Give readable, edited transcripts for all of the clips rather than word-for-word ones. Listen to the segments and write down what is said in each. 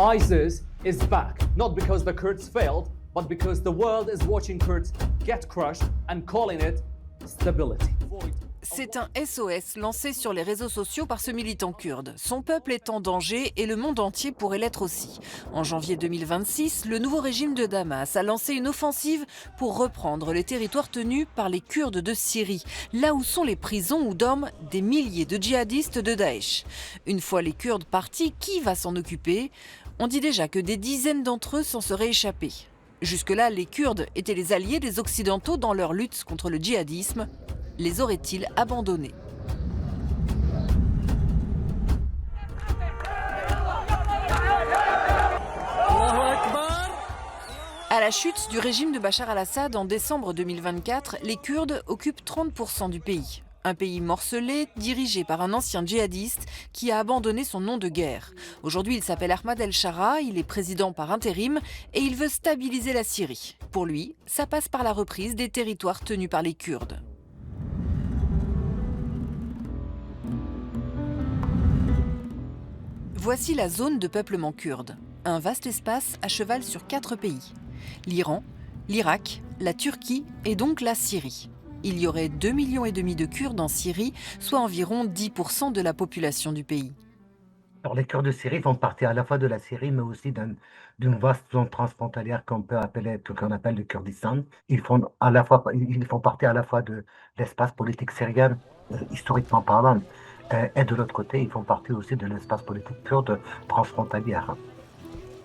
ISIS is back, not because the Kurds failed, but because the world is watching Kurds get crushed and calling it stability. C'est un SOS lancé sur les réseaux sociaux par ce militant kurde. Son peuple est en danger et le monde entier pourrait l'être aussi. En janvier 2026, le nouveau régime de Damas a lancé une offensive pour reprendre les territoires tenus par les Kurdes de Syrie, là où sont les prisons où dorment des milliers de djihadistes de Daesh. Une fois les Kurdes partis, qui va s'en occuper ? On dit déjà que des dizaines d'entre eux s'en seraient échappés. Jusque-là, les Kurdes étaient les alliés des Occidentaux dans leur lutte contre le djihadisme. Les aurait-il abandonnés ? À la chute du régime de Bachar al-Assad en décembre 2024, les Kurdes occupent 30% du pays. Un pays morcelé, dirigé par un ancien djihadiste qui a abandonné son nom de guerre. Aujourd'hui, il s'appelle Ahmad el-Shara, il est président par intérim et il veut stabiliser la Syrie. Pour lui, ça passe par la reprise des territoires tenus par les Kurdes. Voici la zone de peuplement kurde, un vaste espace à cheval sur 4 pays. L'Iran, l'Irak, la Turquie et donc la Syrie. Il y aurait 2,5 millions de Kurdes en Syrie, soit environ 10% de la population du pays. Alors, les Kurdes de Syrie font partie à la fois de la Syrie, mais aussi d'une vaste zone transfrontalière qu'on appelle le Kurdistan. Ils font partie à la fois de l'espace politique syrien, historiquement parlant, et de l'autre côté, ils font partie aussi de l'espace politique kurde transfrontalier.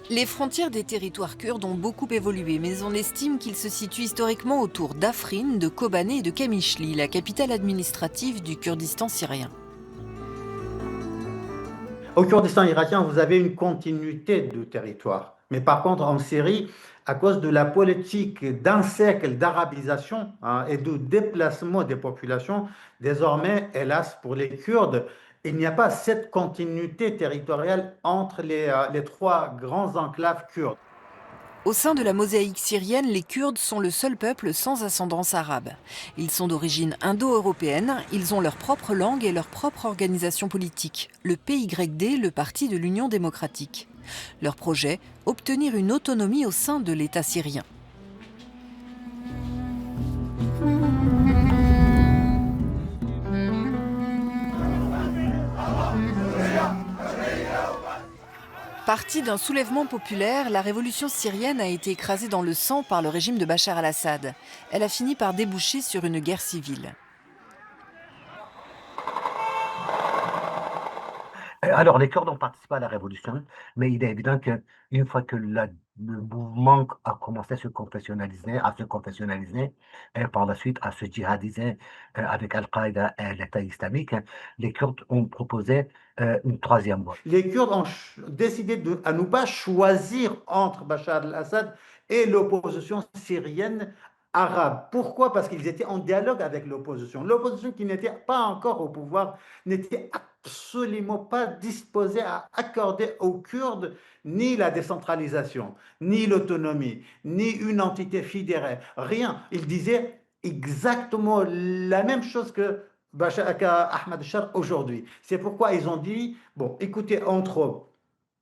Les frontières des territoires kurdes ont beaucoup évolué, mais on estime qu'ils se situent historiquement autour d'Afrin, de Kobané et de Kamishli, la capitale administrative du Kurdistan syrien. Au Kurdistan irakien, vous avez une continuité de territoire. Mais par contre, en Syrie, à cause de la politique d'un siècle d'arabisation et de déplacement des populations, désormais, hélas, pour les Kurdes, il n'y a pas cette continuité territoriale entre les trois grands enclaves kurdes. Au sein de la mosaïque syrienne, les Kurdes sont le seul peuple sans ascendance arabe. Ils sont d'origine indo-européenne, ils ont leur propre langue et leur propre organisation politique, le PYD, le Parti de l'Union démocratique. Leur projet, obtenir une autonomie au sein de l'État syrien. Partie d'un soulèvement populaire, la révolution syrienne a été écrasée dans le sang par le régime de Bachar al-Assad. Elle a fini par déboucher sur une guerre civile. Alors, les Kurdes ont participé à la révolution, mais il est évident qu'une fois que le mouvement a commencé à se confessionnaliser, et par la suite à se djihadiser avec Al-Qaïda et l'État islamique, les Kurdes ont proposé une troisième voie. Les Kurdes ont décidé de ne pas choisir entre Bachar al-Assad et l'opposition syrienne arabe. Pourquoi? Parce qu'ils étaient en dialogue avec l'opposition. L'opposition qui n'était pas encore au pouvoir n'était absolument pas disposée à accorder aux Kurdes ni la décentralisation, ni l'autonomie, ni une entité fédérée, rien. Ils disaient exactement la même chose que Ahmad al-Shar aujourd'hui. C'est pourquoi ils ont dit, bon, écoutez, entre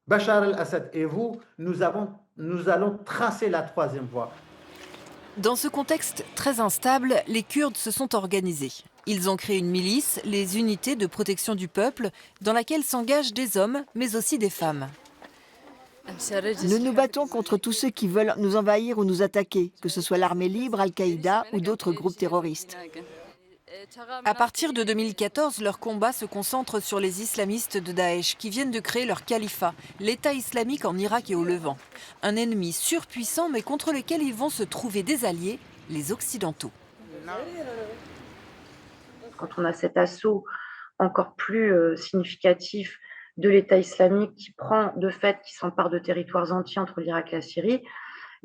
Bachar al-Assad et vous, nous allons tracer la troisième voie. Dans ce contexte très instable, les Kurdes se sont organisés. Ils ont créé une milice, les unités de protection du peuple, dans laquelle s'engagent des hommes, mais aussi des femmes. Nous nous battons contre tous ceux qui veulent nous envahir ou nous attaquer, que ce soit l'armée libre, Al-Qaïda ou d'autres groupes terroristes. À partir de 2014, leur combat se concentre sur les islamistes de Daesh qui viennent de créer leur califat, l'État islamique en Irak et au Levant. Un ennemi surpuissant mais contre lequel ils vont se trouver des alliés, les Occidentaux. Quand on a cet assaut encore plus significatif de l'État islamique qui s'empare de territoires entiers entre l'Irak et la Syrie,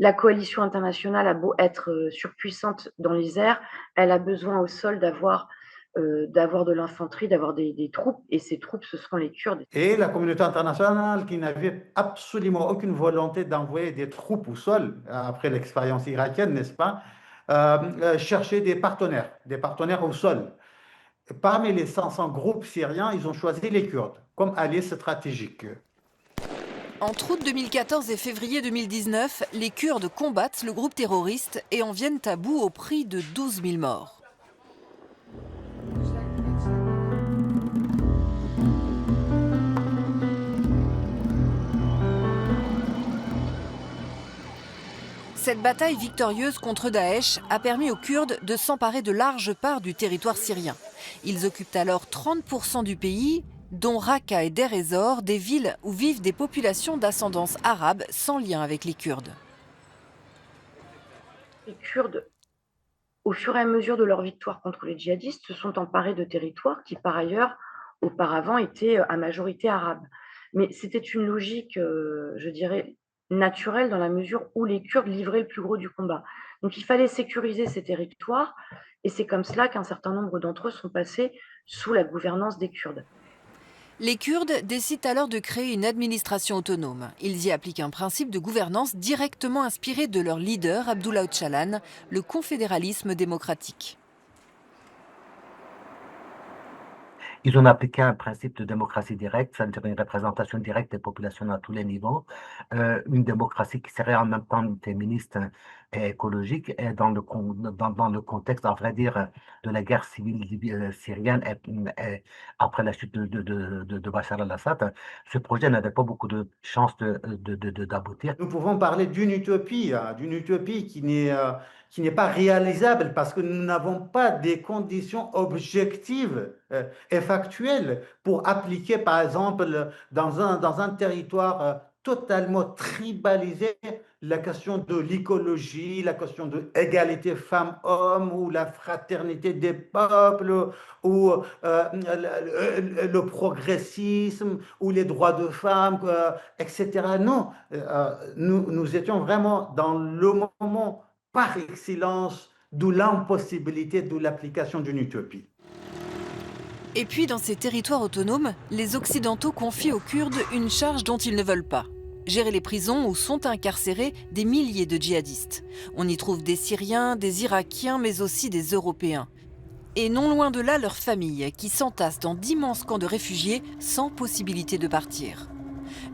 la coalition internationale a beau être surpuissante dans les airs, elle a besoin au sol d'avoir de l'infanterie, d'avoir des troupes, et ces troupes, ce seront les Kurdes. Et la communauté internationale, qui n'avait absolument aucune volonté d'envoyer des troupes au sol, après l'expérience irakienne, n'est-ce pas, cherchait des partenaires au sol. Parmi les 500 groupes syriens, ils ont choisi les Kurdes comme alliés stratégiques. Entre août 2014 et février 2019, les Kurdes combattent le groupe terroriste et en viennent à bout au prix de 12 000 morts. Cette bataille victorieuse contre Daesh a permis aux Kurdes de s'emparer de larges parts du territoire syrien. Ils occupent alors 30% du pays, dont Raqqa et Deir ez-Zor, des villes où vivent des populations d'ascendance arabe sans lien avec les Kurdes. Les Kurdes, au fur et à mesure de leur victoire contre les djihadistes, se sont emparés de territoires qui, par ailleurs, auparavant, étaient à majorité arabe. Mais c'était une logique, je dirais, naturelle dans la mesure où les Kurdes livraient le plus gros du combat. Donc il fallait sécuriser ces territoires et c'est comme cela qu'un certain nombre d'entre eux sont passés sous la gouvernance des Kurdes. Les Kurdes décident alors de créer une administration autonome. Ils y appliquent un principe de gouvernance directement inspiré de leur leader, Abdullah Öcalan, le confédéralisme démocratique. Ils ont appliqué un principe de démocratie directe, c'est-à-dire une représentation directe des populations à tous les niveaux, une démocratie qui serait en même temps féministe et écologique, et dans le contexte, à vrai dire, de la guerre civile syrienne et après la chute de Bachar al-Assad, ce projet n'avait pas beaucoup de chances d'aboutir. Nous pouvons parler d'une utopie qui n'est pas réalisable parce que nous n'avons pas des conditions objectives et factuelles pour appliquer, par exemple, dans un territoire totalement tribalisé, la question de l'écologie, la question de l'égalité femmes-hommes ou la fraternité des peuples ou le progressisme ou les droits de femmes, etc. Non, nous étions vraiment dans le moment par excellence de l'impossibilité de l'application d'une utopie. Et puis, dans ces territoires autonomes, les Occidentaux confient aux Kurdes une charge dont ils ne veulent pas. Gérer les prisons où sont incarcérés des milliers de djihadistes. On y trouve des Syriens, des Irakiens, mais aussi des Européens. Et non loin de là, leurs familles, qui s'entassent dans d'immenses camps de réfugiés sans possibilité de partir.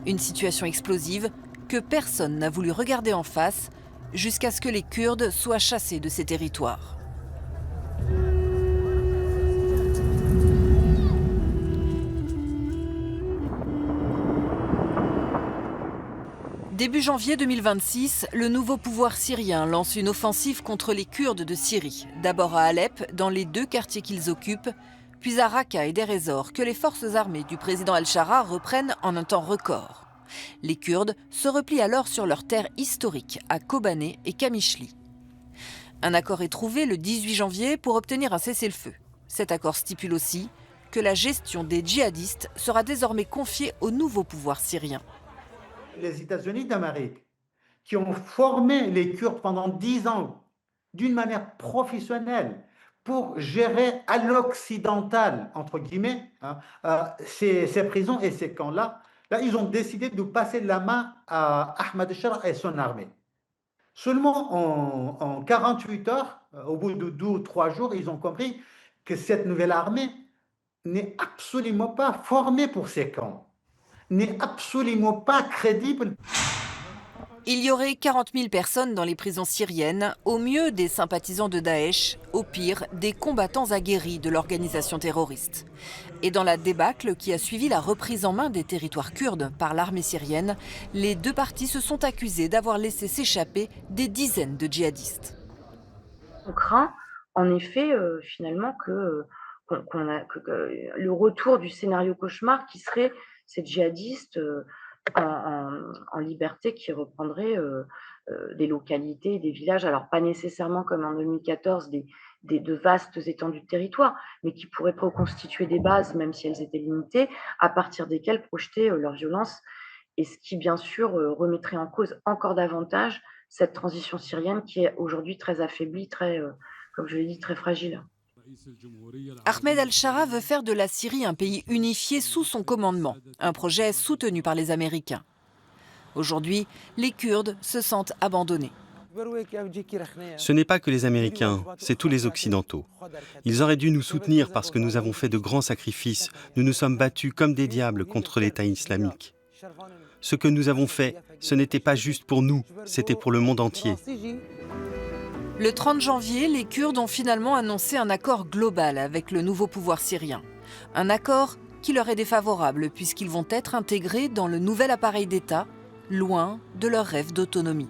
Une situation explosive que personne n'a voulu regarder en face, jusqu'à ce que les Kurdes soient chassés de ces territoires. Début janvier 2026, le nouveau pouvoir syrien lance une offensive contre les Kurdes de Syrie. D'abord à Alep, dans les 2 quartiers qu'ils occupent, puis à Raqqa et Deir ez-Zor, que les forces armées du président Al-Shara reprennent en un temps record. Les Kurdes se replient alors sur leurs terres historiques, à Kobané et Kamishli. Un accord est trouvé le 18 janvier pour obtenir un cessez-le-feu. Cet accord stipule aussi que la gestion des djihadistes sera désormais confiée au nouveau pouvoir syrien. Les États-Unis d'Amérique, qui ont formé les Kurdes pendant 10 ans d'une manière professionnelle pour gérer à l'occidental, entre guillemets, ces prisons et ces camps-là, là, ils ont décidé de passer la main à Ahmad al-Shara et son armée. Seulement en 48 heures, au bout de 2 ou 3 jours, ils ont compris que cette nouvelle armée n'est absolument pas formée pour ces camps, n'est absolument pas crédible. Il y aurait 40 000 personnes dans les prisons syriennes, au mieux des sympathisants de Daesh, au pire des combattants aguerris de l'organisation terroriste. Et dans la débâcle qui a suivi la reprise en main des territoires kurdes par l'armée syrienne, les 2 parties se sont accusées d'avoir laissé s'échapper des dizaines de djihadistes. On craint en effet finalement que le retour du scénario cauchemar qui serait ces djihadistes en liberté qui reprendraient des localités, des villages, alors pas nécessairement comme en 2014 de vastes étendues de territoire, mais qui pourraient reconstituer des bases, même si elles étaient limitées, à partir desquelles projeter leur violence, et ce qui bien sûr remettrait en cause encore davantage cette transition syrienne qui est aujourd'hui très affaiblie, très, comme je l'ai dit, très fragile. Ahmed al-Shara veut faire de la Syrie un pays unifié sous son commandement, un projet soutenu par les Américains. Aujourd'hui, les Kurdes se sentent abandonnés. Ce n'est pas que les Américains, c'est tous les Occidentaux. Ils auraient dû nous soutenir parce que nous avons fait de grands sacrifices. Nous nous sommes battus comme des diables contre l'État islamique. Ce que nous avons fait, ce n'était pas juste pour nous, c'était pour le monde entier. Le 30 janvier, les Kurdes ont finalement annoncé un accord global avec le nouveau pouvoir syrien. Un accord qui leur est défavorable puisqu'ils vont être intégrés dans le nouvel appareil d'État, loin de leur rêve d'autonomie.